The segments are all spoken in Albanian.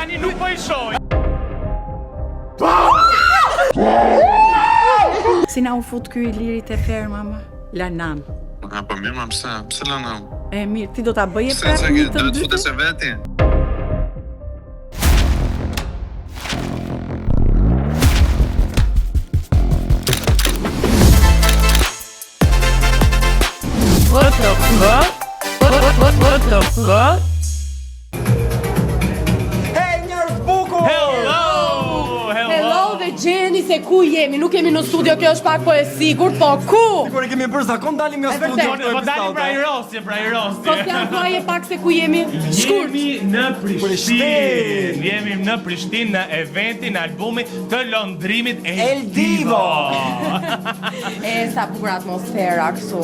Tani nuk po I shoh. Si na u fut ky Iliri te ferma më? Lanan. Po mirë, ma pse Lanan? E mirë, ti do ta bëje Pse prapë një të do të dytë? futesh e veti? What the fuck? What the fuck? Hey, njerëz bukur! Hello dhe gjeni se ku jemi, nuk jemi në studio, kjo është pak po e sigurt, po ku? Kur e kemi bërë zakon dalim nga studio. Po dalim pra I rosje. Sofian, thuaje pak se ku jemi? Shkurt. Jemi në Prishtinë. Jemi në Prishtinë në eventin albumit të londrimit El Divo. E sa bukur atmosfera këtu.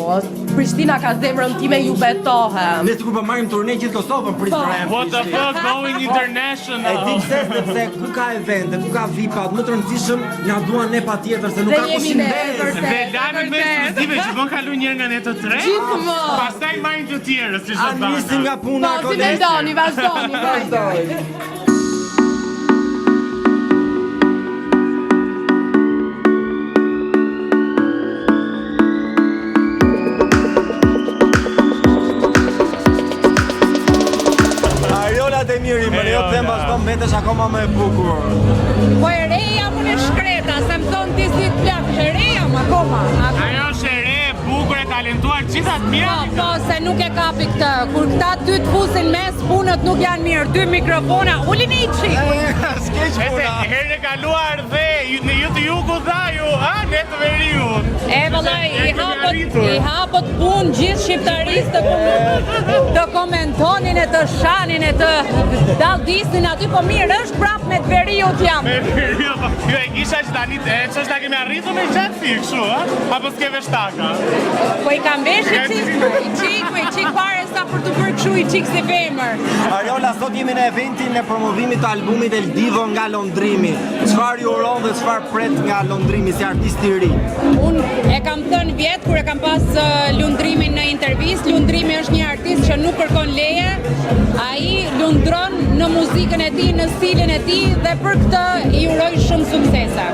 Prishtina ka zemrën time, ju betohem. Ne sikur po marrim turne gjithë Kosovën për Instagram. What the fuck, going E international. di pse sepse ku ka evente, ku ka VIP-at më të rëndësishëm, na duan ne patjetër se nuk Dhe ka jemi kush ne, ndes. vërtet. Dhe lajme më ekskluzive që bën kalu njërë nga ne të tre. Gjithmonë. Pastaj marrin të tjerë, si A nisim nga puna Po, si mendoni, vazhdoni, vazhdoni. Ariola Demiri, më lejo të them vazhdo mbetesh akoma më e bukur. Po e reja më në shkreta, se më thonë ti si të plak, e reja më akoma. Ajo është e re, bukur e talentuar, gjithat mira. Po, se nuk e kapi këtë. Kur këta dy të fusin mes, punët nuk janë mirë. Dy mikrofona, ulini I qik. Skeq Ese puna. herën e kaluar dhe në ju të jugu dhaju, ne të veriut. E vëllai, I hapët punë gjithë shqiptarisë të komentonin e të shanin e të dalldisin aty, po mirë është prapë me të veriut jam. Me veriut, jo e kisha që tani që ta kemi arritur me gjatë si kështu, apo s'ke veshtaka? Po I kam vesh I qik pare sa për të bërë kështu I qik si femër. Ariola, sot jemi në eventin e promovimit të albumit El Divo nga londrimi. Çfarë ju uron dhe çfarë pret nga londrimi si artist I ri? Unë e kam thënë vjetë kur e kam pas lundrimin në intervistë, lundrimi është një artist që nuk kërkon leje, ai lundron në muzikën e tij, në stilin e tij dhe për këtë I uroj shumë suksese.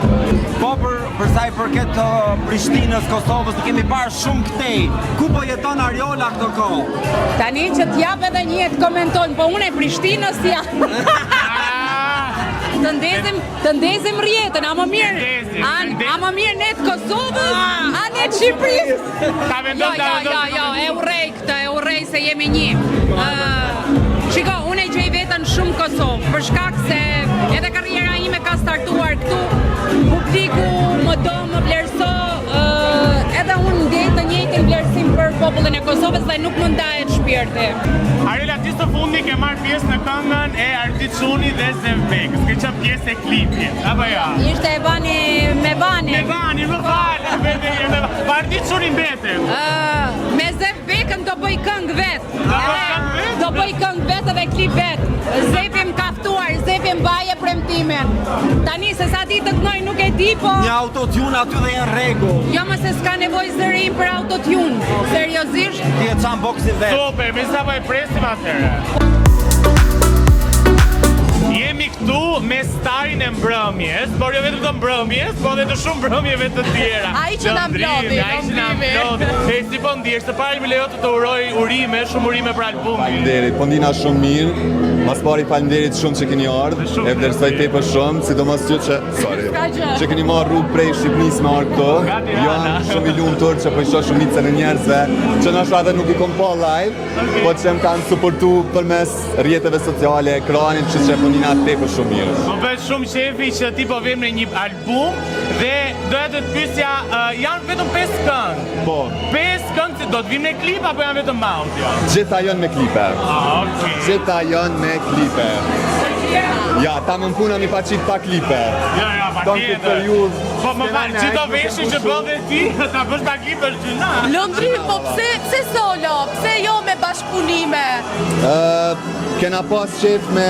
Po për sa I përket Prishtinës, Kosovës, i kemi parë shumë këtej. Ku po jeton Ariola këto kohë? Tani që t'jap edhe një të komenton, po unë e Prishtinës jam. Të ndezim rjetën, a më mirë ne të Kosovës, a ne të Shqipërisë. Jo, e urrej se jemi një. Shiko, unë e gjej vetën shumë Kosovë, për shkak se edhe karriera ime ka startuar këtu, publiku më do, më vlerëso, edhe unë ndjej të njëjtin vlerësim për popullin e Kosovës dhe nuk më ndahet shpirti. Ariola, ti së fundi ke marrë pjesë në këngën e Ardit Çuni dhe Zevbek, s'ke qenë pjesë e klipit, apo ja? Ishte e bani me bani. Me bani, më falë, pa Ardit Çuni mbetem. Me Zevbekën do bëj këngë vetë. Do bëj këngë vetë dhe klip vetë. Zepi më kaftuar, Zepi më baje premtimin. Tani se sa ditë të knoj nuk e di, po... Një autotune aty dhe janë rregull. Jo më se s'ka nevojë zëri im për autotune. Seriozisht? Ti e çan boksin vetë. Super, me sa po e presim atëherë. Jemi këtu me starin e mbrëmjes, por jo vetëm të mbrëmjes, po edhe të shumë mbrëmjeve të tjera. Ai që na mblodhi, E si po ndjesh, të pari më lejo të uroj urime, shumë urime për albumin. Faleminderit, po ndina shumë mirë. Mas pari faleminderit shumë që keni ardhur. E vlerësoj tepër shumë, sidomos ju që keni marrë rrugë prej Shqipërisë me ardhur këtu. Jam shumë I lumtur që po I shoh shumicën e njerëzve që ndoshta edhe nuk I kom pa live, po që më kanë suportu përmes rrjeteve sociale, ekranit, që po ndina tepër shumë mirë. Më bëhet shumë qefi që ti po vim në një album dhe doja të të pyesja, janë vetëm 5 këngë. Po. 5 këngë, do të vim në klip apo janë vetëm audio? Gjitha janë me klipe. Okej. Gjitha janë me klipe. Ja, ta më puna mi pa qitë pa klipe. Ja, pa Don këtë periudhë. Po më falë, që do veshë që bën dhe ti, ta bësh pa klip është gjëna. Londrim, po pse solo? Pse jo me bashkëpunime? Kena pas qef me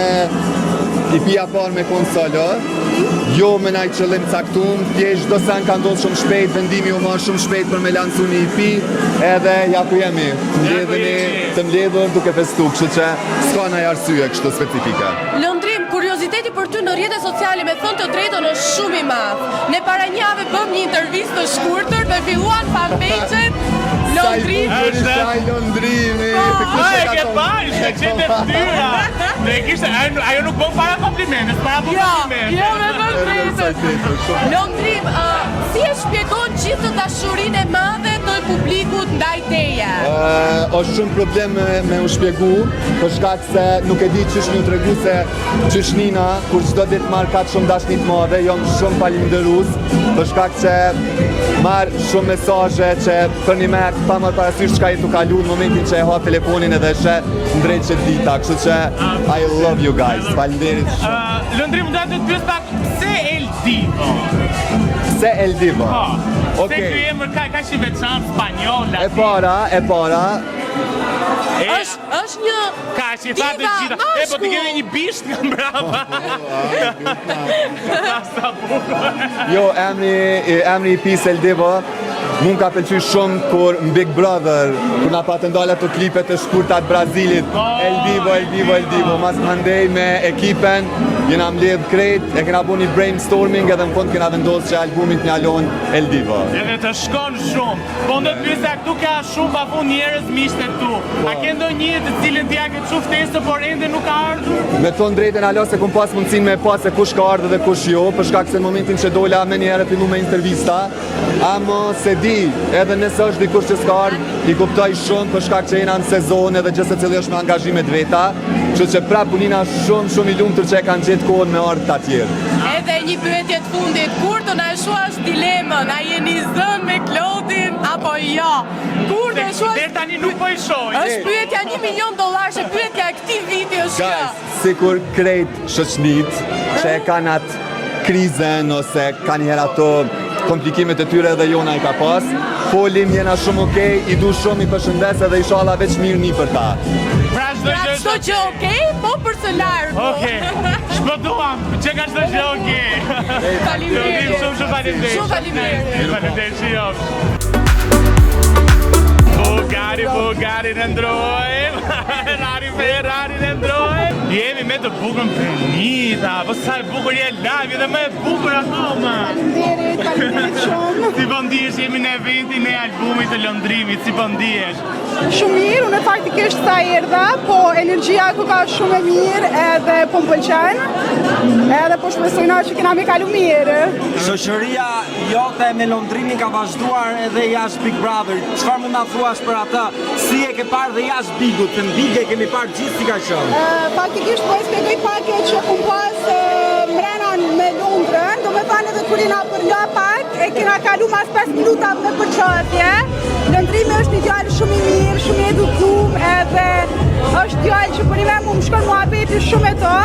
EP-a parë me kon solo, jo me naj qëllim caktum, thjesht do sen ka ndodhë shumë shpejt, vendimi u marrë shumë shpejt për me lancu një EP, edhe ja ku jemi, të mbledhur duke festu, kështu që s'ka naj arsye kështu specifike. Londrim, kuriozit respekti për ty në rrjetet sociale me thënë të drejtën është shumë i madh. Ne para një jave bëm një intervistë të shkurtër dhe filluan fanpage-en Londrimi. Londrimi. E ke parë, ishte qenë e ftyra. Ne kishte, ajo nuk bën para komplimente, para komplimente. Jo, me vërtetë. Londrim, si e shpjegon gjithë të dashurinë e madhe të publikut ndaj teje? Është shumë problem me u shpjegu, për shkak se nuk e di ç'është më tregu se ç'shnina kur çdo ditë marr kaq shumë dashni të madhe, jam shumë falenderues, për shkak se marr shumë mesazhe që për një me pa më parasysh çka i tu kalu në momentin që e ha telefonin edhe shet ndrejt që dita, kështu që I love you guys, falenderit shumë. Londrim, do të pyes pak pse El Divo? Se El Divo. Se ky emër ka i veçantë spanjoll. E para. Është një Ka që i tha të gjitha. E, po të kemi një bisht nga mbrapa. Jo, emri i pis El Divo mun ka pëlqy shumë kur në Big Brother, kur na patë ndalë ato klipet e shkurtat Brazilit, El Divo, mas mandej me ekipen, jena mbledh krejt, e kena bu një brainstorming edhe në fund kena vendosur që albumit njalon El Divo. Edhe të shkon shumë, po ndo të pyesja këtu ka shumë pa fund njerëz miqtë këtu. A ke ndonjë të cilën t'ja ke çu ftesë por ende nuk ka ardhur? Me thonë drejtën alo se kum pas mundësin me pas se kush ka ardhur dhe kush jo, për shkak se në momentin që dola me një herë fillu me intervista, amo se di, edhe nëse është dikush që s'ka ardhur, i kuptoj shumë për shkak që jena në sezon edhe gjithë secili është me angazhimet veta, kështu që prap punina shumë i lumtur që e kanë gjetë kohën me ardhur të tjerë. edhe një pyetje të fundit, kur të na shuash dilemën, a jeni zënë me Klodin apo jo? Kur të shuash? Deri tani nuk po i shoh. Është pyetja $1 milion, është pyetja e këtij viti është kjo. Sikur krejt shoqnit që e kanë atë krizen ose kanë njëherë ato komplikimet e tyre edhe jona i ka pas, folim jena shumë okej, i du shumë i përshëndes edhe inshallah veç mirë një për ta. Pra çdo gjë okej, po për së largu. Okej, shpëtuam, që ka çdo gjë okej. Faleminderit. Shumë faleminderit. Shumë faleminderit. Faleminderit shijof. Bugari në ndrojmë, Ferrari në ndrojmë. Jemi me të bukur Benita, po sa e bukur je live, edhe më e bukur akoma. Faleminderit shumë. Si po ndihesh, jemi në eventin e albumit të Londrimit, si po ndihesh? Shumë mirë, unë faktikisht sa erdha, po energjia ku ka shumë e mirë edhe po më pëlqen. Edhe po shpresojna që kena me kalu mirë. Shoqëria jote me Londrimin ka vazhduar edhe jashtë Big Brother. Çfarë mund na thuash për atë? Si e ke parë dhe jashtë Bigut? Në Big e kemi parë gjithë si ka qenë. Faktikisht po e shpjegoj pak që kum pas mrena me Londrën, do me thënë edhe kur jena për nga pak, e kena kalu mas 5 minuta me përqatje. Londrimi është një djalë shumë i mirë, shumë i edukum, edhe është djalë që për një me më shkon muhabeti shumë e to,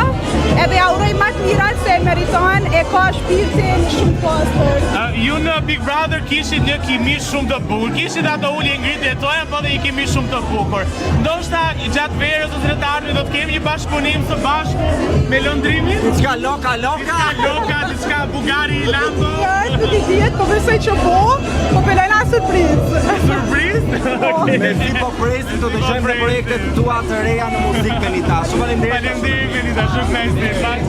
edhe ja uroj më të mirat se meriton, e ka shpirtin shumë pastër. Ju në Big Brother kishit një kimi shumë të bukur, kishit ato ullje ngritje toja, po dhe një kimi shumë të bukur. Ndoshta gjatë verës ose të ardhmit do të kemi një bashkëpunim së bashku me Londrimin? Diçka loka. Diçka Bugari i Lambo. Nuk i dihet, po besoj që po pelojna surprizë. Surprizë? Me si po presim të dëgjojmë në projektet tua të reja në muzikë Benita. Shumë faleminderit. Faleminderit Benita, shumë nice. Bye.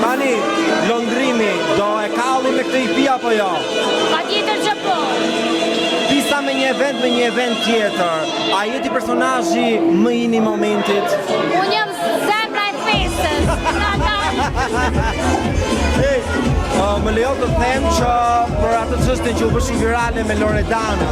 Tani, Londrimi, do e kalli me këtë IP apo jo? Patjetër që po. Pisa me një event tjetër. A jeti personazhi më i një momentit? Unë jam zemra e festës. Më lejo të them që për atë çështjen që u bëshin virale me Loredana.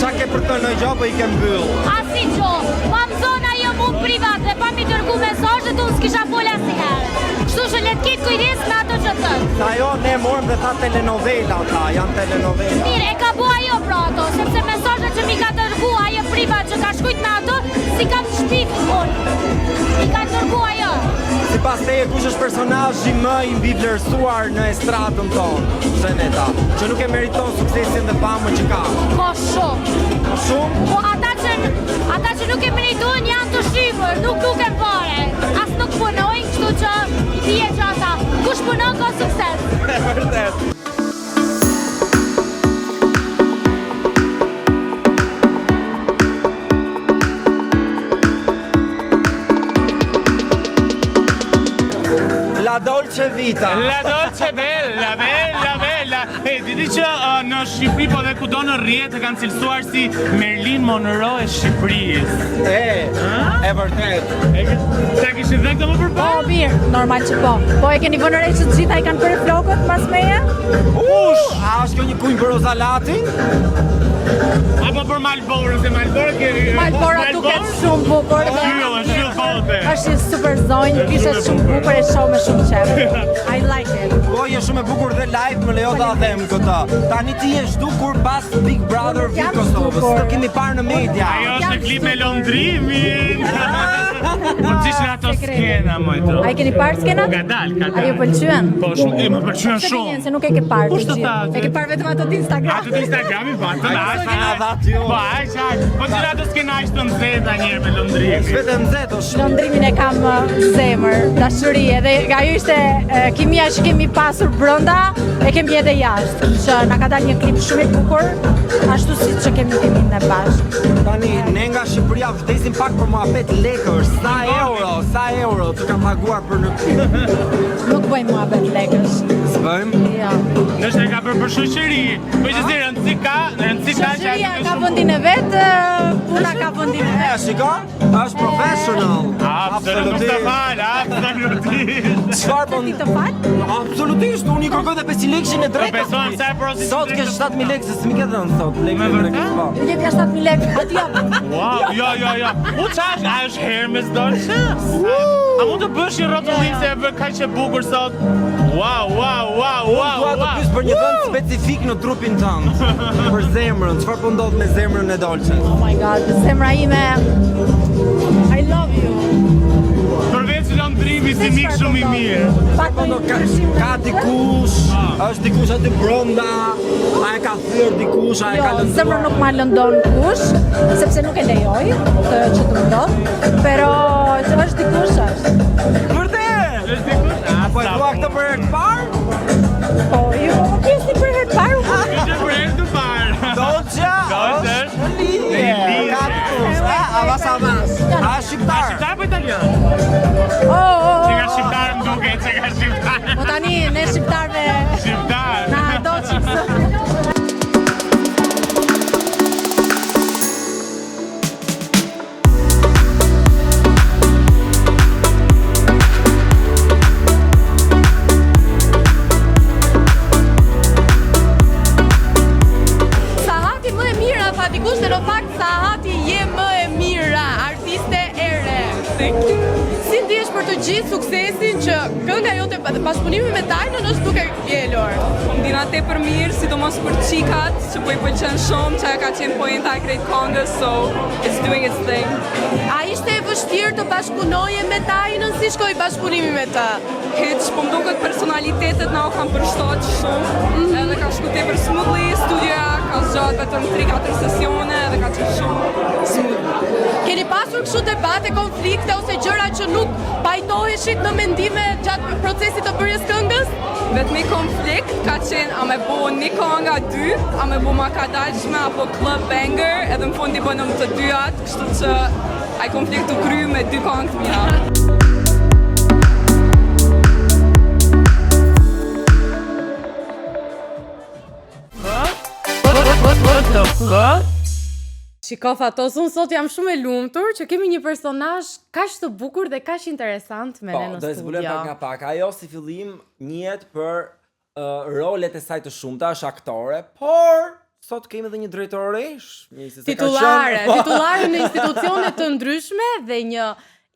Qa ke për të në gjë, po i ke mbyll? Asi gjo, pa më zona jo mu privat dhe pa mi tërgu mesazhet unë s'kisha fol asnjëherë. Kështu që le të ketë kujdes me ato që thënë. Sa jo, ne morëm dhe tha telenovela ta, janë telenovela. Mirë, e ka bua ajo pra ato, sepse mesazhet që mi ka dërgu ajo privat që ka shkujt me ato, si kam shpik unë. Mi ka dërgu ajo. Sipas teje, kush është personazhi më i mbi vlerësuar në estradën tonë, Zeneta, që nuk e meriton suksesin dhe famën që ka? Po shumë. Po shumë? Po ata që nuk e meritojnë janë të shifër, nuk e pare. As nuk punojnë, kështu që i bie që ata. Kush punon ka sukses. Vërtet. vita. La dolce bella, bella, bella. E diti që në Shqipëri po dhe kudo në rrjetë kanë cilësuar si Marilyn Monroe e Shqipërisë. E vërtet. Sa kishin dhënë këtë më Po, përpara? mirë, normal që po. Po e keni vënë re që të gjitha i kanë bërë flokët pas meje? A është kjo një kunj për Ozalatin? Apo për Malboro, se Malboro kemi. Malboro duket shumë bukur dhe Shtyllë bote. është një super zonjë, kishe shumë bukur e shoh me shumë qef. I like it. Po, je shumë e bukur dhe live më lejo ta them këtë. Tani ti je zhdukur pas Big Brother Vit Kosovës. Të kemi parë në media. Ajo është në klip me lëndrimin. Po gjithë ato skena, mojto. A i keni parë skenat? Ka dal. A ju pëlqyen? Po shumë, më pëlqyen Se shumë. vjen se nuk e ke parë të Kush të gjithë. tha? E ke parë vetëm ato të Instagram. Ato të Instagrami pa, të Po, Po gjithë ato skena ishtë të nxehta njerë me lëndrimin. Vetë nxehtë është. Lëndrimin e kam zemër, dashuri, edhe ajo ishte kimia që kemi pasur brenda, e kemi edhe jashtë. Që na ka dalë një klip shumë i bukur, ashtu si që kemi në bashkë. Tani, ne nga Shqipëria vdesim pak për muhabet lekësh. Sa euro të kam paguar për në klip. Nuk bëjmë muhabet lekësh. S'bëjmë? Jo. Nështë e ka për shoqëri. Po që si rëndësi ka që Shoqëria ka vendin e vetë, puna ka vendin e vetë. Shiko? Është professional. Absolutisht. Nuk të falë, absolutisht. Çfarë po Ti të fal? Absolutisht, unë i kërkoj dhe 500 lekëshin e drejtë. Besojmë se e prosi. Sot ke 7.000 lekë, se s'mi ke dhënë sot lekë e drejtë. Po. Jep ja 7.000 lekë, aty jap. Wow, jo. U qash, a është Hermes Dolce? A mund të bësh një rrotullim se e bë kaq e bukur sot? Wow. Dua të pyes për një vend specifik në trupin tënd. Për zemrën, çfarë po ndodh me zemrën e Dolce? Oh my god, zemra ime. I love you. Përveç lëndrimi si mik shumë i mirë. Pak Po ka dikush, është dikush aty brenda, a e ka thyer dikush, a e ka Jo, lënduar? zemra nuk ma lëndon kush, sepse nuk e lejoj që të ndodh, pero që është dikush është. Vërtet? Është dikush? Po e dua këtë për herë të parë? Po, ju më pjesni për herë të parë. Është për herë të parë. Dolce Dolce është në lidhje. Ka dikush, avas. A shqiptar? Shqiptar po italian? Që ka shqiptar më duke, që ka shqiptar. Po tani, ne shqiptarve Shqiptar. na do qipsë. Sahati më e mira, pa dikush se në fakt Sahati je më e mira, artiste e re. Si ndihesh për të gjithë suksesin që kënga jote dhe bashkëpunimi me Tajnën është duke vjelur? Ndina tepër mirë, sidomos për qikat, që po i pëlqen shumë, që ka qenë poenta e krejt këngës, so it's doing its thing. A ishte e vështirë të bashkëpunoje me Tajnën, si shkoi bashkëpunimi me të? Hiç, po më duket personalitetet na u kanë përshtatë shumë, edhe ka shku tepër smoothly, studioja ka zgjatë vetëm 3-4 sesione edhe ka qenë shumë smooth. Keni pasur kështu debate, konflikte ose gjëra që nuk pajtoheshit në mendime gjatë procesit të bërjes këngës? Vetëmi konflikt ka qenë a me bo një kënga 2, a me bo ma ka dalshme apo club banger, edhe në fundi bënëm të dyat, kështu që ai konflikt u kry me 2 këngë të mira. Shiko Fatos, unë sot jam shumë e lumtur që kemi një personazh kaq të bukur dhe kaq interesant me ne në Do të zbulojmë pak nga pak. Ajo si fillim njihet për rolet e saj të shumta, është aktore, por sot kemi edhe një drejtoresh, titullare në institucione të ndryshme dhe një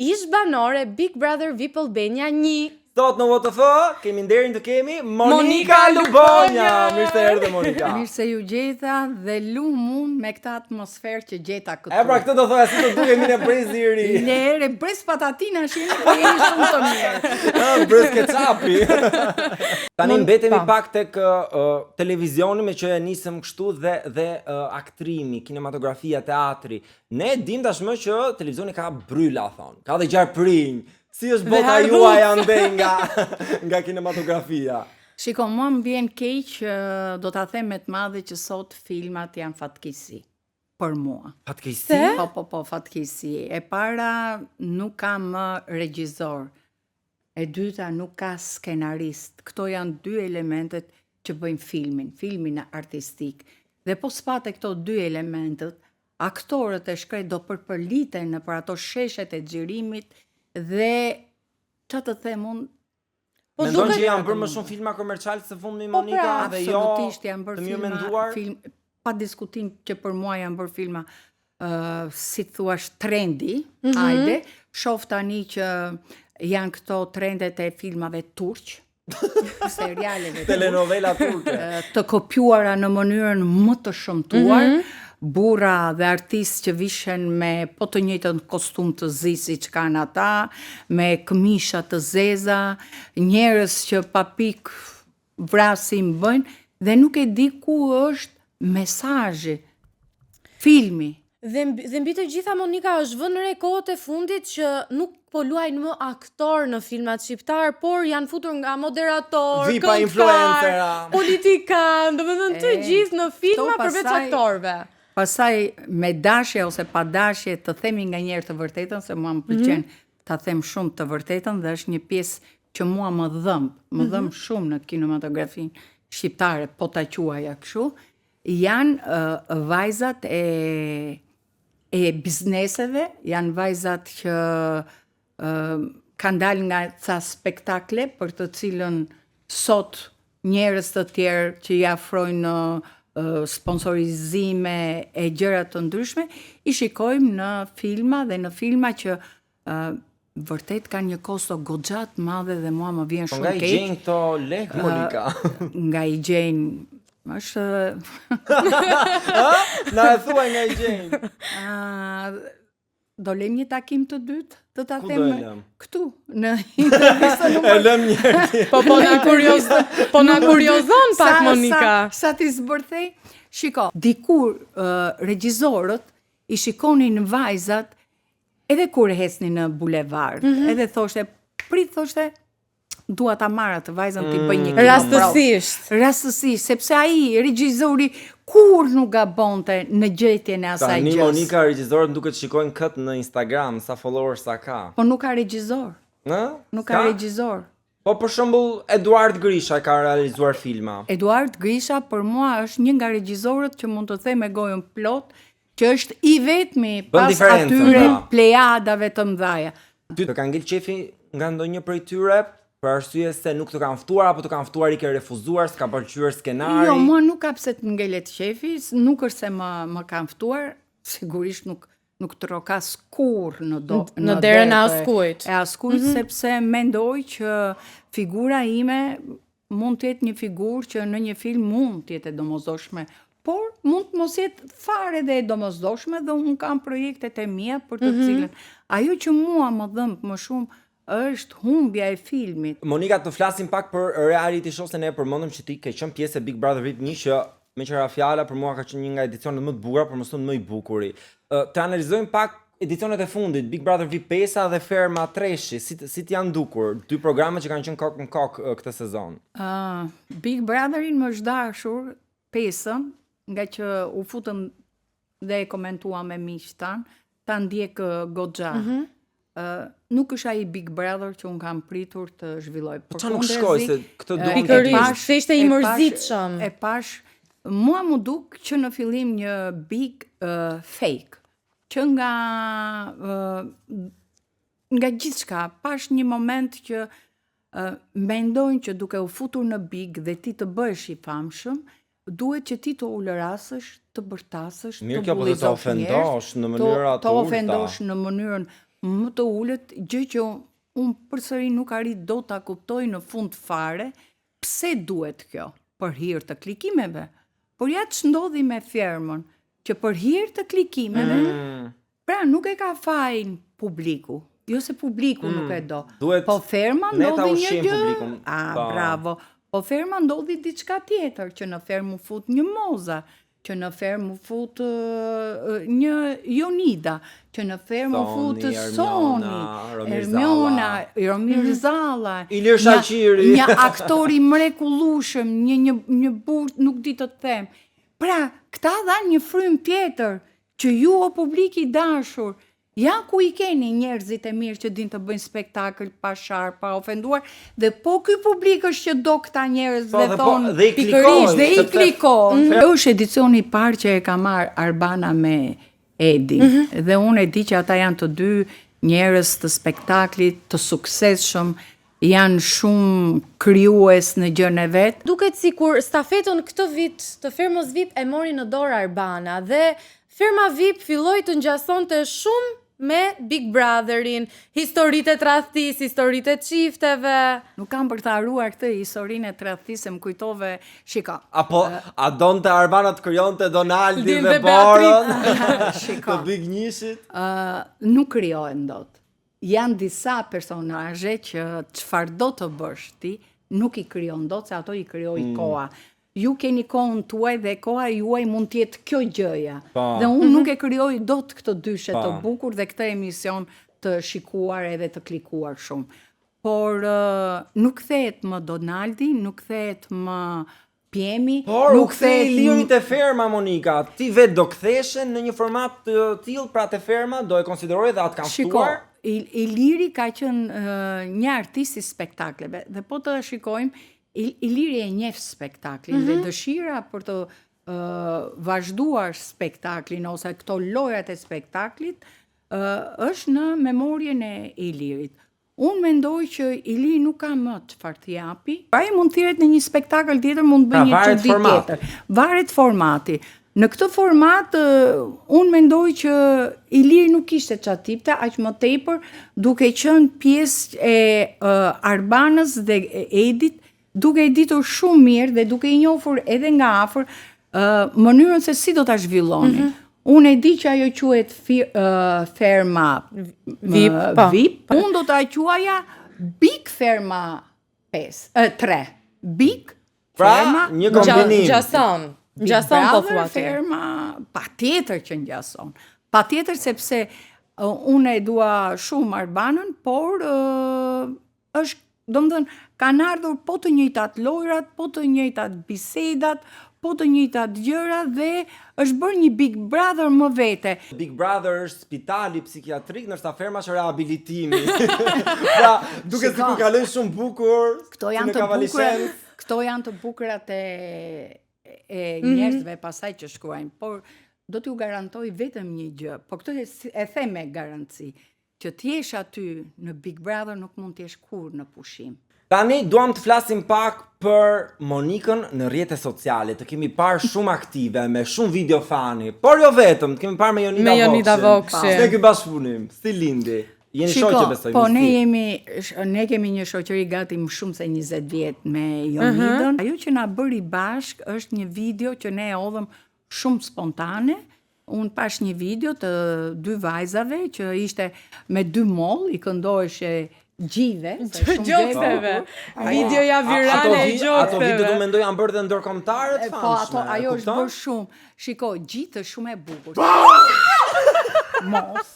ish banore Big Brother VIP Albania 1. Sot në VTF kemi nderin të kemi Monika Lubonja. Mirë se erdhe Monika. Mirë se ju gjeta dhe lumun me këtë atmosferë që gjeta këtu. E pra këtë do thoya si do dukemi në brez i ri. Lere, brez patatina shini, po jeni shumë të mirë. Brez kecapi. Tani mbetemi pak tek televizioni me që e nisëm kështu dhe aktrimi, kinematografia, teatri. Ne dim tashmë që televizioni ka bryla thon. Ka dhe gjarprinj. Si është bota juaj ande nga kinematografia? Shiko, mua më vjen keq, do ta them me të madhe që sot filmat janë fatkeqësi. Për mua. e dyta nuk ka skenarist. Këto janë dy elementet që bëjnë filmin artistik. Dhe po s'pate këto dy elementet, aktorët e shkret do përpërliten në për ato sheshet e xhirimit dhe që të them unë. Mendon që janë bërë më shumë filma komercial se fundi Monika dhe jo janë të mirë menduar? Pa diskutim që për mua janë bërë filma si thuash trendi, hajde, shoh tani që janë këto trendet e filmave turq, serialeve telenovela turke, të kopjuara në mënyrën më të shëmtuar, burra dhe artistë që vishen me po të njëjtën kostum të zi si që kanë ata, me këmisha të zeza, njerëz që pa pik vrasin bëjnë, dhe nuk e di ku është mesazhi, filmi. Dhe mbi të gjitha, Monika, është vënë re kohët e fundit që nuk po luajnë më aktor në filmat shqiptar, por janë futur nga moderator, këngëtar, politikan, domethënë të gjithë në filma përveç aktorëve. Pastaj me dashje ose pa dashje të themi nga njerë të vërtetën, se mua më pëlqen ta them shumë të vërtetën dhe është një pjesë që mua më dhëmb shumë në kinematografinë shqiptare, po ta quaja kështu, janë vajzat e bizneseve, janë vajzat që kanë dalë nga ca spektakle për të cilën sot njerëz të tjerë që i afrojnë sponsorizime e gjëra të ndryshme, i shikojmë në filma dhe në filma që vërtet kanë një kosto goxhat madhe dhe mua më vjen shumë keq. Nga i gjejnë këto lek, Monika? Nga i gjejnë është... Na e thua nga i gjejnë. Do lem një takim të dytë? Të ta them këtu, në intervistën e lëm njëri. Po na kuriozon pak, Monika. Sa ti zbërthej? Shiko, dikur regjizorët i shikonin vajzat edhe kur hecnin në bulevard, edhe thoshte, dua ta marr atë vajzën t'i bëj një rastësisht, sepse ai regjizori kur nuk gabonte në gjetjen e asaj gjës. Tani Monika, regjizorët duket shikojnë këtë në Instagram, sa followers sa ka. Po nuk ka regjizor. Nuk ka regjizor. Po për shembull Eduard Grisha ka realizuar filma. Eduard Grisha për mua është një nga regjizorët që mund të them me gojën plot që është i vetmi pas atyre plejadave të mëdhaja. Ty të ka ngel qefi nga ndonjë prej tyre? Për arsye se nuk të kanë ftuar apo të kanë ftuar i ke refuzuar, s'ka pëlqyer skenari? Jo, mua nuk ka pse të ngelet shefi, nuk është se më kanë ftuar, sigurisht nuk trokas kur në derën e askujt. Sepse mendoj që figura ime mund të jetë një figurë që në një film mund të jetë e domosdoshme, por mund të mos jetë fare dhe e domosdoshme dhe unë kam projektet e mia për të cilën. Ajo që mua më dhëmb më shumë është humbja e filmit. Monika, të flasim pak për reality show se ne përmendëm që ti ke qenë pjesë e Big Brother VIP 1 që me qëra fjala për mua ka qenë një nga edicionet më të bukura, por mëson më i bukuri. Të analizojmë pak edicionet e fundit, Big Brother VIP 5 dhe Ferma Treshi, si t'janë dukur, dy programe që kanë qenë kokë në kokë këtë sezon? Big Brotherin më është dashur 5-ën, nga që u futëm dhe e komentuam me miqtan, ta ndjek goxha. Nuk është ai Big Brother që unë kam pritur të zhvilloj. Po çfarë nuk shkoi se këtë duam të pash, se ishte i mërzitshëm. E pash, mua më duk që në fillim një big fake, që nga gjithçka, pash një moment që mendojnë që duke u futur në big dhe ti të bëhesh i famshëm, duhet që ti të ulërasësh, të bërtasësh, të bullizosh njerëz, të ofendosh në mënyrën më të ullët, gjë që unë përsëri nuk arrit do ta kuptoj në fund fare, pse duhet kjo? Për hir të klikimeve. Por ja që ndodhi me Fermën, që për hir të klikimeve, pra nuk e ka fajin publiku. Jo se publiku nuk e do. Po Ferma ndodhi një gjë. Bravo. Po Ferma ndodhi diçka tjetër, që në Fermë u fut një moza, që në Fermë u fut një Jonida, që në Fermë u fut Soni, Ermiona, Romir Zalla, Ilir Shaqiri, një aktor i mrekullueshëm, një burr, nuk di të them. Pra, këta dhanë një frym tjetër, që ju o publik i dashur, Ja ku i keni njerëzit e mirë që din të bëjnë spektakël pa sharë, pa ofenduar, dhe po ky publik është që do këta njerëz dhe thonë dhe i klikojnë. Dhe i klikojnë. Është edicioni i parë që e ka marrë Arbana me Edi, dhe unë e di që ata janë të dy njerëz të spektaklit, të suksesshëm, janë shumë krijues në gjën e vet. Duket sikur stafetën këtë vit të firmës VIP e mori në dorë Arbana dhe firma VIP filloi të ngjasonte shumë me Big Brotherin, historitë e tradhtisë, historitë e çifteve. Nuk kam për të haruar këtë historinë e tradhtisë, më kujtove, shiko. A donte Arbana të krijonte Donaldin dhe Borën? Shiko. Të Big Njishit? Nuk krijohen dot. Janë disa personazhe që çfarë do të bësh ti, nuk i krijon dot, se ato i krijoi koha. Ju keni kohën tuaj dhe koha juaj mund t'jetë kjo gjëja. Dhe unë nuk e krijoj dot këtë dyshe të bukur dhe këtë emision të shikuar edhe të klikuar shumë. Por nuk kthehet më Donaldi, nuk kthehet më Pjemi, nuk kthej Ilirit e Ferma, Monika. Ti vetë do ktheshe në një format të tillë, pra te Ferma do e konsideroj dhe atë kanë ftuar. Iliri ka qenë një artist i spektakleve dhe po të shikojmë Iliri e njeh spektaklin dhe dëshira për të vazhduar spektaklin ose këto lojrat e spektaklit është në memorien e Ilirit. Unë mendoj që Ili nuk ka më çfarë të japi. Ai mund të thirret në një spektakël tjetër, mund të bëjë një çudi tjetër. Varet formati. Në këtë format, unë mendoj që Iliri nuk kishte çfarë tipte, aq më tepër duke qenë pjesë e Arbanës dhe Edit, duke i ditur shumë mirë dhe duke i njohur edhe nga afër mënyrën se si do ta zhvilloni. Unë e di që ajo quhet Ferma VIP. Unë do ta quaja Big Ferma 3. Big Ferma, një kombinim. Ngjason po thua ti. Ferma, patjetër që ngjason. Patjetër sepse unë e dua shumë Arbanën, por është, domethënë, kanë ardhur po të njëjtat lojrat, po të njëjtat bisedat, po të njëjtat gjëra dhe është bërë një Big Brother më vete. Big Brother është spitali psikiatrik, ndërsa Ferma është rehabilitimi. Pra, duket sikur kalojnë shumë bukur. Këto janë të bukurat e njerëzve pasaj që shkruajnë, por do t'ju garantoj vetëm një gjë, por këtë e them me garanci, që t'jesh aty në Big Brother nuk mund t'jesh kur në pushim. Tani duam të flasim pak për Monikën në rrjetet sociale. Të kemi parë shumë aktive, me shumë video fani, por jo vetëm, të kemi parë me Jonida Vokshin. Ne ky bashkëpunim, si lindi? Jeni shoqë besoj. Po ne kemi një shoqëri gati më shumë se 20 vjet me Jonidën. Ajo që na bëri bashk është një video që ne e hodhëm shumë spontane. Unë pash një video të dy vajzave që ishte me 2 moll, i këndoheshe gjive, gjokseve. Videoja virale e gjokseve. Ato video du mendoj janë bërë dhe ndërkombëtare të famshme. Po, ajo është bërë shumë. Shiko, gjitë është shumë e bukur. Mos.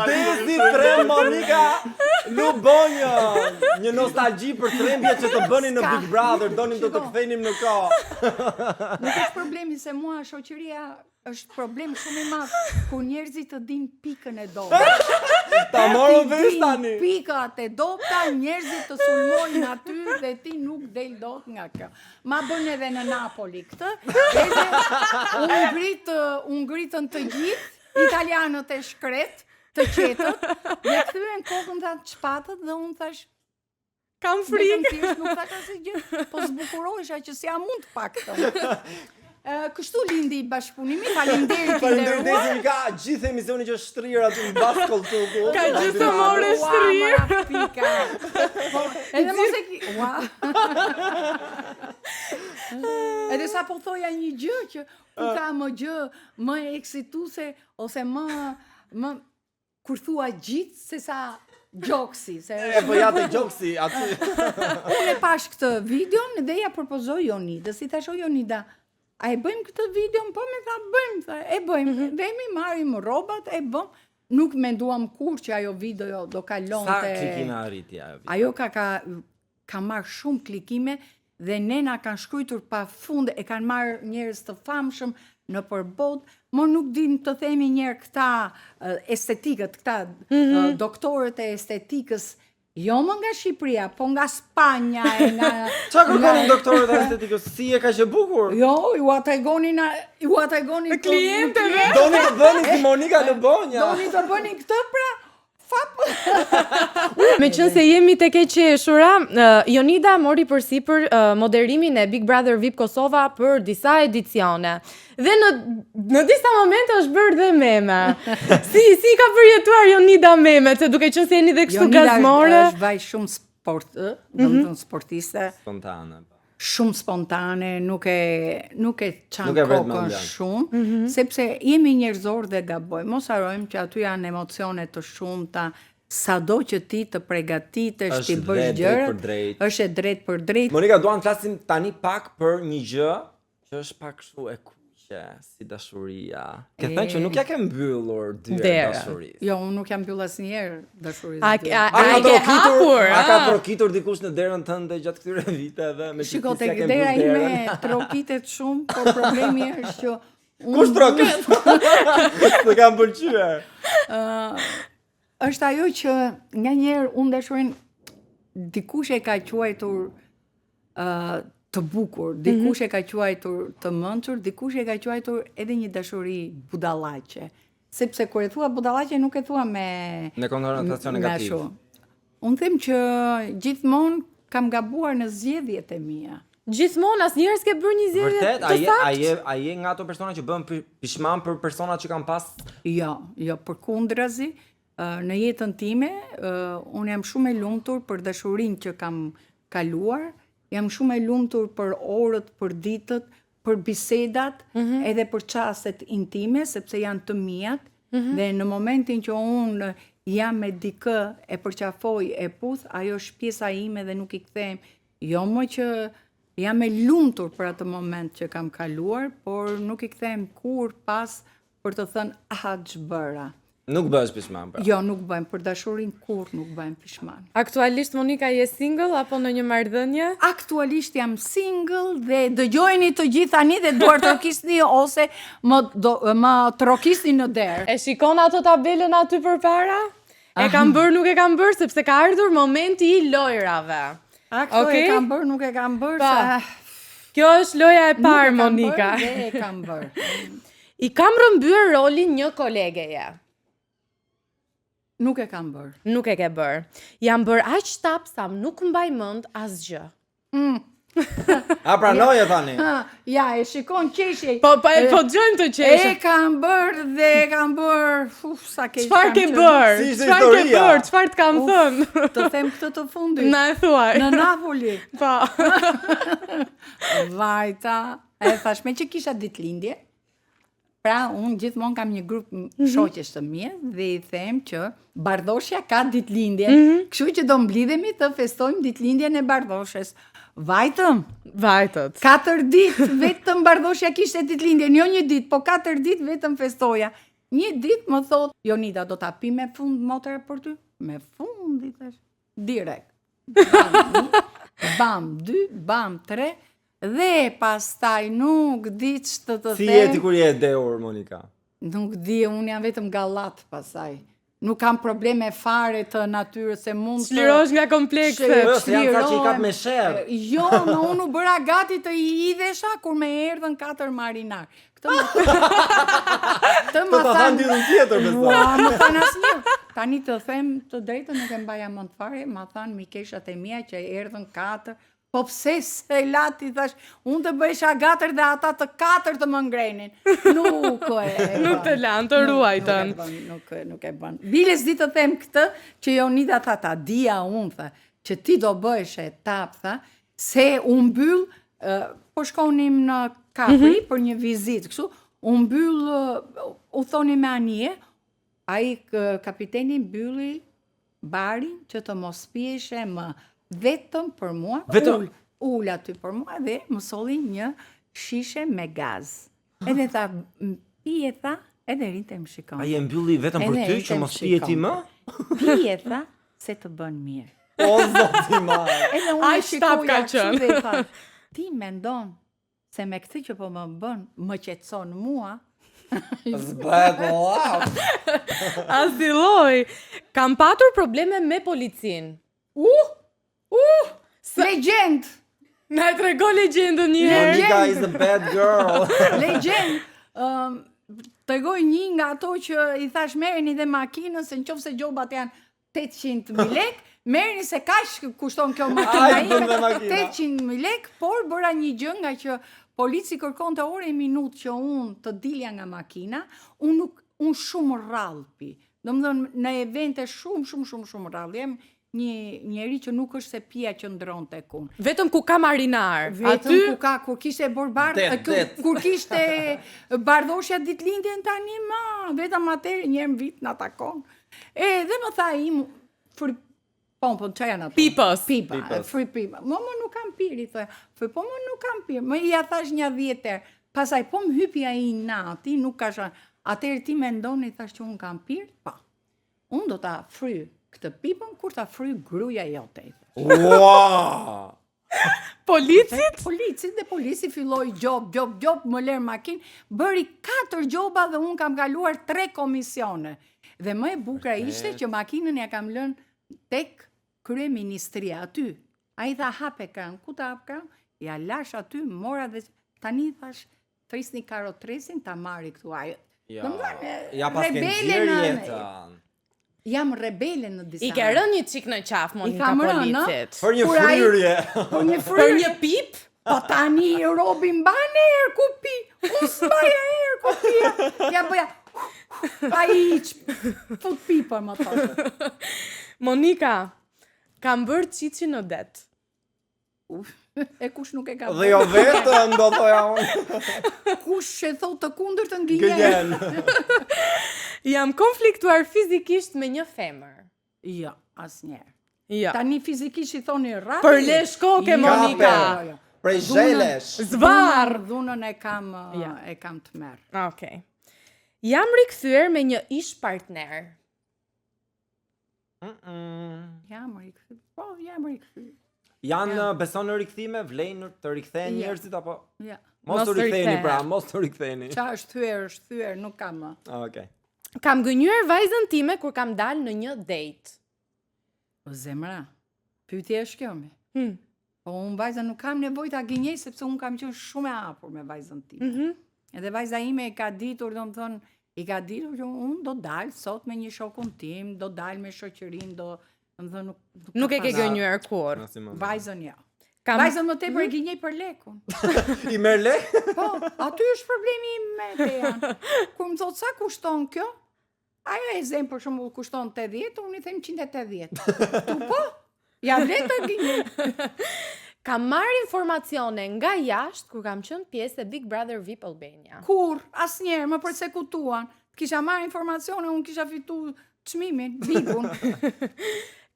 Desi trem Monika Lubonja. Një nostalgji për trembjet që të bënin në Big Brother, donim të kthenim në kohë. Nuk është problemi se mua shoqëria është problem shumë i madh kur njerëzit të dinë pikën e dobët. Ta morën vesh tani. Pikat e dobta, njerëzit të sulmojnë aty dhe ti nuk del dot nga kjo. Ma bën edhe në Napoli këtë, edhe u ngritën të gjithë italianët e shkret, të qetët, dhe kthyen kokën ta çpatët dhe unë thash kam frikë. Nuk thash asgjë gjë, po zbukurohesha që si a mund pak të. Kështu lindi bashkëpunimi, faleminderit. Faleminderit ka gjithë emisioni që shtrirë aty në bas koltuku. Ka gjithë morë shtrirë. Edhe mos e Edhe sa po thoja një gjë që u ka më gjë më eksituese ose më kur thua gjithë se sa gjoksi. Po ja te gjoksi aty. Unë e pash këtë videon dhe ja propozoj Jonidës, i thash Jonida, a e bëjmë këtë video? Po me tha bëjmë, e bëjmë. Vemi marrim rrobat, e bëm. Nuk menduam kur që ajo video do kalonte. Sa klikime arriti ajo video? Ajo ka marrë shumë klikime dhe nena kanë shkruar pa fund, e kanë marrë njerëz të famshëm në përbot, më nuk din të themi njerë këta estetikët, këta doktorët e estetikës, jo më nga Shqipëria, po nga Spanja e nga... Qa kërkonin doktorët e estetikës? Si e ka që bukur? Jo, ju a tregonin klientëve. Doni të bëni si Monika Lëbonja. Doni të bëni këtë pra? Me qënë se jemi tek e qeshura, Jonida mori përsipër moderimin e Big Brother VIP Kosova për disa edicione. Dhe në disa momente është bërë dhe meme. Si ka përjetuar Jonida meme, se duke qënë se jeni dhe kështu gazmore? Jonida është vaj shumë sportiste. Spontane. Shumë spontane, nuk e qanë kokën shumë, sepse jemi njerëzor dhe gaboj. Mos harojmë që aty janë emocione të shumta, sado që ti të përgatitesh, ti bësh gjërat, është e drejt për drejt. Monika, duan të flasim tani pak për një gjë që është pak kështu e kuqe, si dashuria. Ke thënë që nuk ja ke mbyllur dyert dashurisë. Jo, unë nuk jam mbyll asnjëherë dashurisë. A ka trokitur dikush në derën tënde gjatë këtyre viteve? Shiko, tek dera ime trokitet shumë, por problemi është që kush troket? Të kam pëlqyer. Është ajo që nganjëherë unë dashurinë dikush e ka quajtur të bukur, dikush e ka quajtur të mençur, dikush e ka quajtur edhe një dashuri budallaqe. Sepse kur e thua budallaqe nuk e thua me konotacion negativ. Unë them që gjithmonë kam gabuar në zgjedhjet e mia. Gjithmonë asnjëherë s'ke bërë një zgjedhje të saktë? Vërtet, a je nga ato persona që bën pishman për personat që kanë pas? Jo, përkundrazi. Në jetën time, unë jam shumë e lumtur për dashurinë që kam kaluar, jam shumë e lumtur për orët, për ditët, për bisedat, edhe për çastet intime, sepse janë të mijat, dhe në momentin që unë jam me dikë, e përqafoj, e puth, ajo është pjesa ime dhe nuk i kthehem. Jo më që jam e lumtur për atë moment që kam kaluar, por nuk i kthehem kur pas për të thënë ç'bëra. Nuk bëhesh pishman, pra. Jo, nuk bëjmë, për dashurin kur nuk bëjmë pishman. Aktualisht Monika je single apo në një marrëdhënie? Aktualisht jam single dhe dëgjojeni të gjithë tani dhe duar trokisni ose më trokisni në derë. E shikon ato tabelën aty përpara? E kam bërë, nuk e kam bërë, sepse ka ardhur momenti i lojrave. Këto e kam bërë, nuk e kam bërë. Kjo është loja e parë, Monika. Nuk e kam bërë. I kam rëmbyer rolin një kolegeje. Nuk e kam bërë. Nuk e ke bërë. Jam bërë aq tap sa nuk mbaj mend asgjë. A pranoje tani? Ja, e shikon qeshje. Po dëgjojmë të qeshje. E kam bërë dhe e kam bërë. Sa keq. Çfarë ke bërë? Çfarë ke bërë? Çfarë të kam thënë? Të them këtë të fundit. Na e thuaj. Në Napoli. Po. Vajta. E thash me që kisha ditëlindje. Pra, unë gjithmonë kam një grup shoqesh të mia dhe i them që Bardhoshja ka ditëlindje, kështu që do mblidhemi të festojmë ditëlindjen e Bardhoshës. Vajtët. 4 ditë vetëm Bardhoshja kishte ditëlindjen, jo një ditë, po 4 ditë vetëm festoja. Një ditë më thot, Jonida, do ta pi me fund motra për ty? Me fund, i thash. Direkt. Bam 2, bam 3. Dhe pastaj nuk di ç'të të them. Si jeti kur je dehur, Monika? Nuk di, unë jam vetëm gallat pastaj. Nuk kam probleme fare të natyrës, se mund të... Çlirosh nga komplekse. Se janë që i kap me sherr. Jo, në unë u bëra gati të i idhesha kur me erdhën 4 marinar. Këtë më thanë ditën tjetër, më thanë asnjë. Tani të them të drejtën nuk e mbaja mend fare, ma thanë mikeshat e mia që erdhën 4. Po pse se lati, thash, unë të bëjsha 4 dhe ata të 4 të më ngrenin. Nuk të lanë, të ruajtën. Nuk e bën. Biles di të them këtë, që Jonida tha, ta dia unë, tha, që ti do bëhesh etap, tha, se unë mbyll, po shkonim në Kapri për një vizitë, kështu, unë mbyll, u thoni me anije, ai kapiteni mbylli barin që të mos pieshe më vetëm për mua, ull aty për mua dhe më solli një shishe me gaz. Edhe tha, pije tha, edhe rinte më shikon. A je mbylli vetëm për ty që mos pije ti më? Pije tha, se të bën mirë. O, zoti ma. Edhe unë shikoj ka qenë. ti mendon se me këtë që po më bën, më qetëson mua? Zbret, wow. Asi lloj. Kam patur probleme me policin. Legend! Na e trego legjendën një herë. Monika is a bad girl. Legend! Tregoj një nga ato që i thash merreni dhe makinën, se nëse gjobat janë 800.000 lek, merreni se kaq kushton kjo makina ime, 800.000 lek, por bëra një gjë nga që polici kërkonte orë e minutë që unë të dilja nga makina, unë shumë rrallpi. Domethënë në evente shumë rrallë. Jem një njeri që nuk është se pia që ndron tek unë. Vetëm ku ka marinar. Vetëm kur kishte borbar, kur kishte bardhoshja ditëlindjen tani vetëm atëherë një herë në vit na takon. Dhe më tha po çaj janë ato? Pipa, free pipa. Më nuk kam pirë, i thoya. Po më nuk kam pirë. Më ja thash një 10 herë. Pastaj po më hypi ai nati, nuk ka shën. Atëherë ti mendoni thash që un kam pirë? Po. Un do ta fry këtë pipën kur ta fry gruaja jote. Wow! Policit? Dhe polici filloi gjop, më ler makinë, bëri 4 gjoba dhe un kam kaluar 3 komisione. Dhe më e bukur ishte që makinën ja kam lënë tek kryeministria aty. Ai tha hape kran, ku ta hap kran? Ja lash aty, mora dhe tani thash trisni karotresin ta marri këtu ai. Ja pas ke nxjerr jetën. Jam rebele në disa. I ke rënë një çik në qaf Monika policit. Për një fryrje. Për një pip? Po tani robi mban erë ku pi. Unë s'baja erë ku pia. Ja bëja. Pa iq. Fut pipa më thashë. Monika, kam bërë qiqi në det. E kush nuk e ka Dhe jo vetëm, do thoja unë. Kush e thot të kundërtën gënjen. Jam konfliktuar fizikisht me një femër. Jo, asnjëherë. Jo. Tani fizikisht i thoni rapi. Për lesh koke, Monika. Prej zhelesh. Zvarr. Dhunën e kam të merr. Okej. Jam rikthyer me një ish partner. Jam rikthyer. Janë beson në rikthime, vlen të rikthehen njerëzit apo? Ja. Mos të riktheni pra, mos të riktheni. Qa është thyer, nuk kam më. Okej. Kam gënyer vajzën time kur kam dalë në një date. Po zemra, pyetja është kjo me. Po unë vajza nuk kam nevojë ta gënjej sepse unë kam qenë shumë e hapur me vajzën time. Edhe vajza ime e ka ditur, domethënë, i ka ditur që unë do dal sot me një shokun tim, do dal me shoqërinë, domethënë nuk e ke gënyer kur. Vajzën ja. Vajzën më tepër e gënjej për lekun. I merr lek? Po, aty është problemi im me Tejan. Kur më thot sa kushton kjo? Ajo e zem për shembull kushton 80, unë i them 180. Tu po? Ja vlen të gënjej. Kam marrë informacione nga jashtë kur kam qenë pjesë e Big Brother VIP Albania. Kur? Asnjëherë më përsekutuan. Kisha marrë informacione, unë kisha fituar çmimin, VIP-un.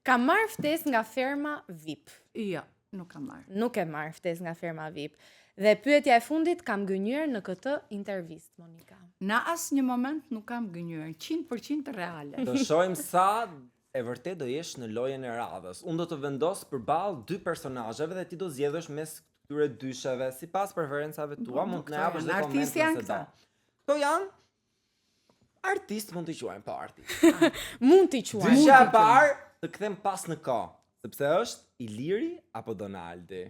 Kam marrë ftesë nga firma VIP. Jo, nuk kam marrë. Nuk e marrë ftesë nga firma VIP. Dhe pyetja e fundit kam gënyer në këtë intervistë, Monika. Në asnjë moment nuk kam gënyer, 100% reale. Do shohim sa e vërtet do jesh në lojën e radhës. Unë do të vendos përballë 2 personazheve dhe ti do zgjedhësh mes këtyre dysheve sipas preferencave tua, mund të na japësh dhe komente se do. Kto janë? Artist mund t'i quajmë, po artist. Mund t'i quajmë. Dysha e parë të kthem pas në kohë, sepse është Iliri apo Donaldi.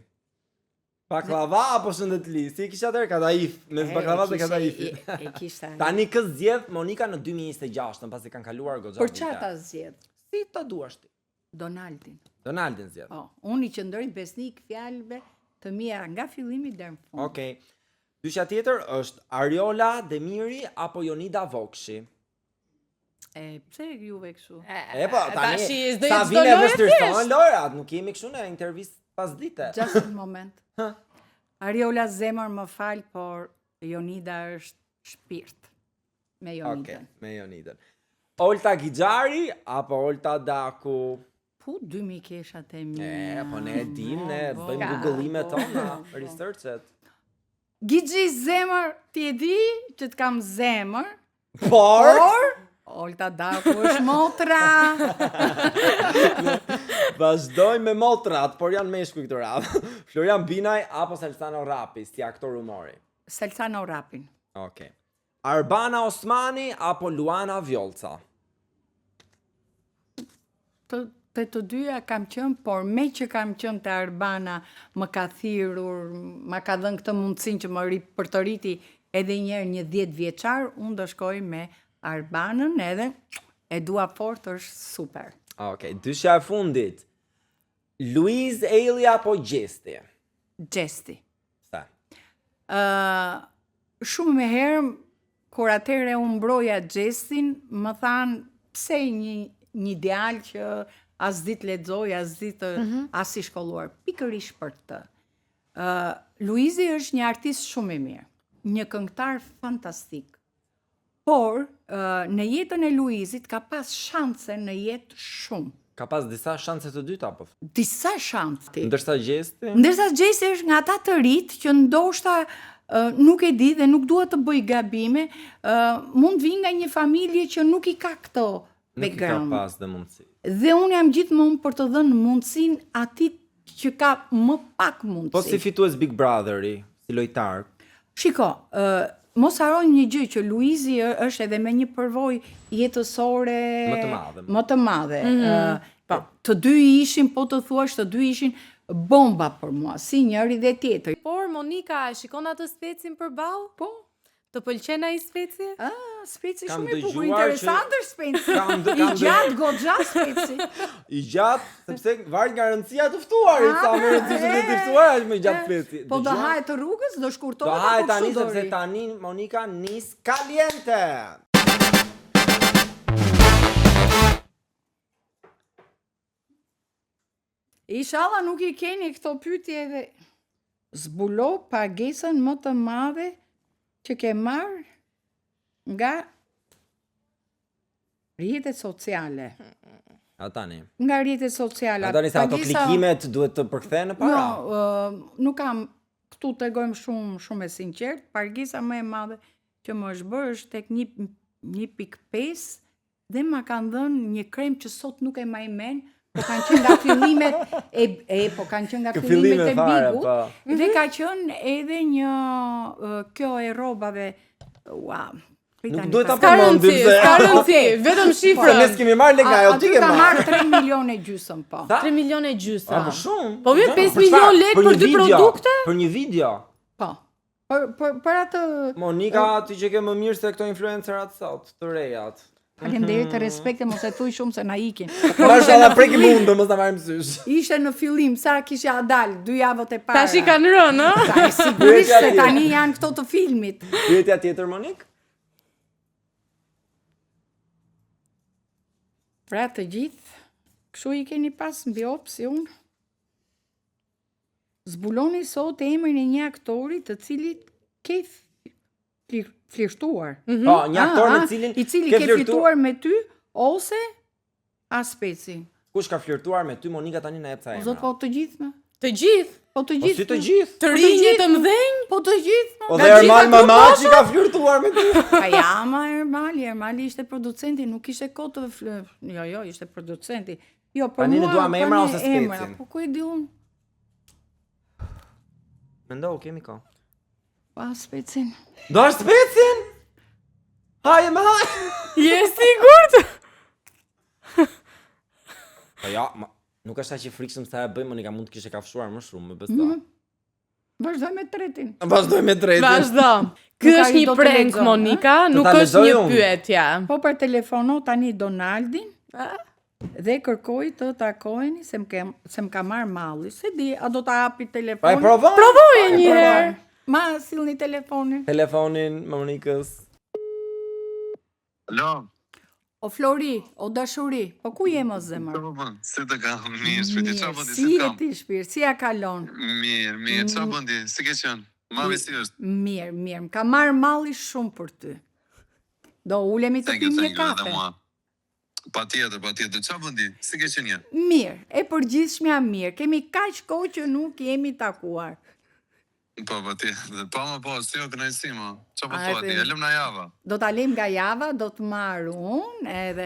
Baklava apo shëndetli? Si e kisha atëherë Kadaif, mes baklavat dhe Kadaifit. E kisha. Tani kë zgjedh Monika në 2026, pasi kanë kaluar goxha vite. Për çfarë ta zgjedh? Si të duash ti? Donaldin. Donaldin zgjedh. Po, unë i qëndroj besnik fjalëve të mia nga fillimi deri në fund. Okej. Dyshja tjetër është Ariola Demiri apo Jonida Vokshi. Pse juve kështu? Po, tani sa sa vjen e vështirëson lojrat, nuk jemi kështu në intervistë pas dite. Just a moment. Ariola zemër më fal, por Jonida është shpirt. Me Jonidën. Me Jonidën. Olta Gixhari apo Olta Daku? Po 2000 keshat e mia. Po ne e dim, ne bëjmë googëllimet tona, researchet. Gixhi zemër, ti e di që të kam zemër, por Olta Daku është motra. Vazhdoj me motrat, por janë meshkuj këtë radhë. Florian Binaj apo Salsano Rapi, si aktor humori? Salsano Rapin. Okej. Arbana Osmani apo Luana Vjolca? Të dyja kam qenë, por me që kam qenë të Arbana, më ka thirrur, më ka dhënë këtë mundësinë që më për të rriti edhe njerë një 10 vjeçar, unë do shkoj me Arbanën edhe e dua fort, është super. Okej, dyshja e fundit. Luiz Eli apo Gjesti? Gjesti. Sa? Shumë me herë, kur atëre unë mbroja Gjestin, më thanë, pse një ideal që as dit lexoj, as dit as i shkolluar. Pikërisht për të. Luizi është një artist shumë i mirë, një këngëtar fantastik. Por, në jetën e Luizit ka pas shanse në jetë shumë. Ka pas disa shanse të dyta apo? Disa shanse. Ndërsa Gjesti? Ndërsa Gjesti është nga ata të rit që ndoshta nuk e di dhe nuk duhet të bëj gabime, mund vinë nga një familje që nuk i ka këto background. Nuk i ka pas dhe mundësi. Dhe unë jam gjithmonë për të dhënë mundësin atit që ka më pak mundësi. Po si fitues Big Brotheri, si lojtar? Shiko, mos harojmë një gjë që Luizi është edhe me një përvojë jetësore më të madhe. Të dy ishin, po të thuash, të dy ishin bomba për mua, si njëri dhe tjetër. Por Monika, shikon atë specin përballë? Po. Të pëlqen ai speci? Speci shumë i bukur, interesant është speci. I gjatë goxha speci. I gjatë, sepse varet nga rëndësia të ftuarit, sa më rëndësishme të ftuar është më gjatë speci. Po do hahet të rrugës, do shkurtohet apo do hahet tani sepse tani Monika nis caliente. Inshallah nuk i keni këto pyetje dhe zbulo pagesën më të madhe që ke marrë nga rrjetet sociale. A tani? Nga rrjetet sociale. A tani sa ato klikimet duhet të përkthehen në para? No, nuk kam, këtu tregojmë shumë e sinqert, pagesa më e madhe që më është bërë është tek 1.5 dhe ma kanë dhënë një krem që sot nuk e majmen, po kanë qenë nga fillimet e Bigut, dhe ka qenë edhe një kjo e robave, wow. Nuk duhet ta përmendim se ka rëndësi, vetëm shifrën. Ne s'kemi marrë lekë ajo, ti ke marrë. Ka marrë 3 milionë e gjysmë, po. 3 milionë e gjysmë. Po shumë. Po vjen 5 milionë lekë për 2 produkte? Për një video. Po. Për atë Monika, ti që ke më mirë se këto influencerat sot, të rejat. Faleminderit, të respekte, mos e thuj shumë se na ikin. Mashallah, prekim mundë, mos ta marrim sysh. Ishte në fillim, sa kishja dalë 2 javët e para. Tash i kanë rënë, ë? Sigurisht se tani janë këto të filmit. Pyetja tjetër, Monik? Pra të gjithë, kështu i keni pas mbi opsi unë. Zbuloni sot emrin e një aktori të cilit ke flirtuar. Po, një aktor me i cili ke flirtuar me ty ose Speci. Kush ka flirtuar me ty, Monika, tani na jep ca emra? Zot, po të gjithë me. Të gjithë. Po të gjithë. Si të gjithë? Të rinjë të mëdhenj? Po të gjithë. O dhe Ermal Mamaçi ka flirtuar me ty? Pa jama Ermali ishte producenti, nuk ishte kohë të Jo, ishte producenti. Jo, për mua. Tani ne duam emra ose Specin? Po ku e di unë? Mendoj, kemi kohë. Pa Specin. Do është Specin? Haje me haj! Je sigurt? Po ja, nuk është aq i frikshëm sa e bëj, Monika, mund të kishe kafshuar më shumë, më beso. Vazhdoj me tretin. Vazhdo. Ky është një prank, Monika, nuk është një pyetje. Po për telefono tani Donaldin dhe kërkoj të takojeni se më ka marrë malli. Se di, a do ta hapi telefonin? Provoje një herë. Ma sillni telefonin. Telefonin Monikës. Alo. O Flori, o dashuri, po ku je më zemër? Si të kam, mirë, shpiti, qa bëndi, si e ti shpirë, si a kalon? Mirë, qa bëndi, si ke qënë? Mami si është? Mirë, më ka marrë malli shumë për ty. Do ulemi të pim një kafe. Pa tjetër, qa bëndi, si ke qënë ja? Mirë, e përgjithshmja mirë, kemi kaq kohë që nuk jemi takuar. Po, si o kënajsi, ma. Qa po thua ti, e lëm nga java? Do ta lem nga java, do të marrë unë, edhe...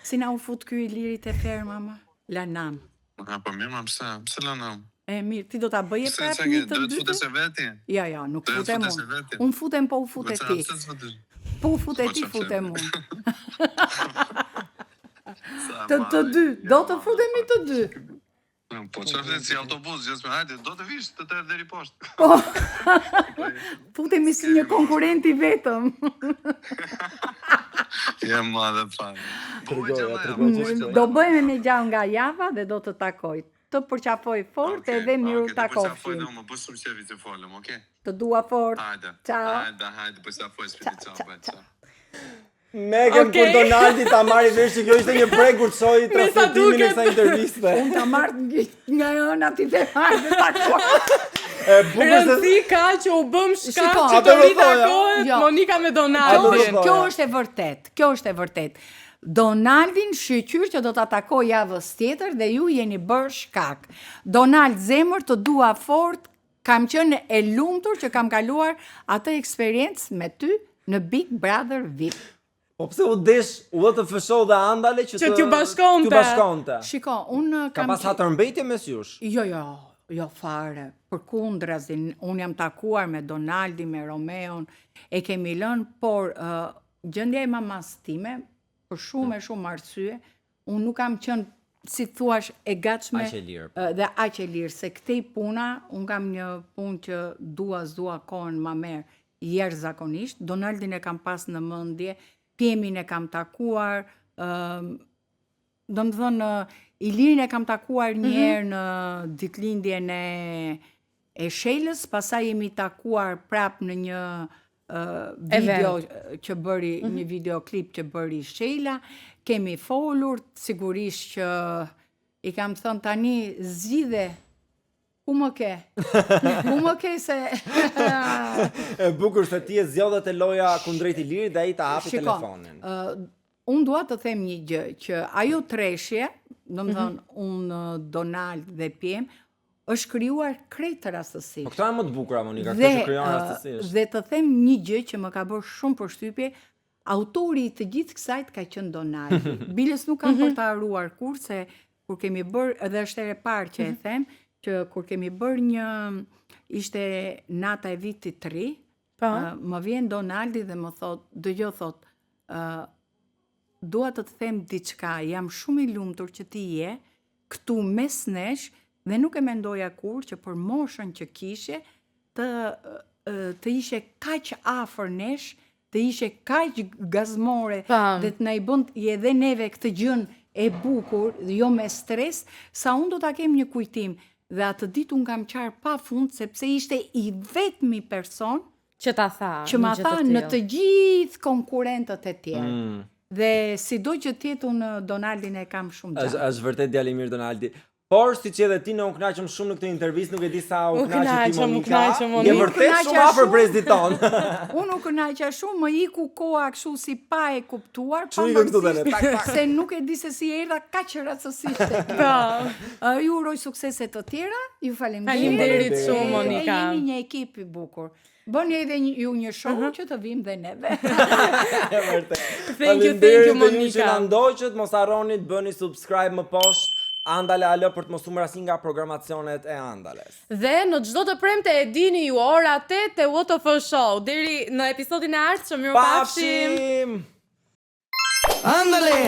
Si na u fut ky i lirit e ferma, ma? Lanam. Po mirë, ma pse lanam? E mirë, ti do ta bëje Pse prap çka një ke? të Do të dytë? futesh e veti? Ja, nuk Do të futem futesh e unë. veti? Unë futem po u futet ti. Pse s'futesh? Po u futet ti, çfarë futem flet? unë. Të dy, do të futemi të dy. Po çfarë si autobus, gjithë hajde, do të vish të tërë deri poshtë. Futemi si një konkurrent i vetëm. Je madhe fare. Do bëjmë një gjallë nga java dhe do të takoj. Të përqafoj fort edhe miru takofshin. Më bëj shumë qefi të folëm, okay? Të dua fort. Hajde. Ciao. Hajde, përqafoj spiti, ciao. Megan kur Donaldi ta marri vesh që kjo ishte një prekur të shoj transmetimin e kësaj interviste. Unë ta marrë nga jona ti të marrë dhe takoj. Rëndësi ka që u bëm shkak Shiko, që të ritakohet Jo. Monika me Donaldin. Kjo është e vërtet. Donaldin shqyr që do të atakoj javës tjetër dhe ju jeni bërë shkak. Donald zemër të dua fort, kam qenë e lumtur që kam kaluar atë eksperiencë me ty në Big Brother VIP. Po pse u desh u të fësho dhe andale që t'ju bashkonte. Shiko, unë Ka pas hatërmbejtje mes jush? Jo fare. Përkundrazin, unë jam takuar me Donaldi, me Romeon, e kemi lënë, por gjendja e mamas time, për shumë arsye, unë nuk kam qenë, si thuash, e gatshme dhe aq e lirë, se këtej puna, unë kam një punë që dua kohën ma merë, jashtëzakonisht. Donaldin e kam pas në mendje, Pjemin e kam takuar, do më thënë, Ilirin e kam takuar njerë në ditëlindjen e Shelës, pasaj jemi takuar prap në një video që bëri, një videoklip që bëri Shela, kemi folur, sigurisht që i kam thënë tani zgjidhe, ku më ke se... E bukur se ti e zgjodhet e loja kundrejt Ilirit dhe ai ta hapi telefonin. Unë dua të them një gjë, që ajo treshje, do më thënë, unë, Donald dhe Pjem, është krijuar krejt rastësisht. Po këto janë më të bukura, Monika, këto që krijon rastësisht. Dhe të them një gjë që më ka bërë shumë përshtypje, autori i të gjithë kësajt ka qenë Donaldi. Biles nuk kam për të harruar kurse kur kemi bërë, edhe është e parë që e them, që kur kemi bërë një, ishte nata e vitit 3, më vjen Donaldi dhe më thot, dua të them diçka, jam shumë i lumtur që ti je këtu mes nesh dhe nuk e mendoja kur që për moshën që kishe të ishe kaq afër nesh, të ishe kaq gazmore dhe të na i bën edhe neve këtë gjën e bukur, jo me stres, sa unë do ta kem një kujtim. Dhe atë ditë unë kam qarë pa fund, sepse ishte i vetmi person që ma tha në të gjithë konkurentët e tjerë. Dhe si do që tjetë unë Donaldin e kam shumë gjatë. Është vërtet djali mirë Donaldi. Por, si që edhe ti në u knaqëm shumë në këtë intervist, nuk e di sa u knaqë ti Monika. Je vërtet shumë afër brezit tonë. Unë u knaqja shumë, më iku koha kështu si pa e kuptuar, se nuk e di se si erdha kaq rastësisht. Ju uroj suksese të tjera, ju faleminderit shumë Monika. Jeni një ekip i bukur. Bëni edhe ju një show që të vim dhe neve. Thank you Monika. Që na ndoqët, mos harroni të bëni subscribe më poshtë Andale Alo për të mos humbur asnjë nga programacionet e Andales. Dhe në çdo të premte e dini ju ora 8 te What of a Show. Deri në episodin e ardhshëm, mirupafshim. Andale!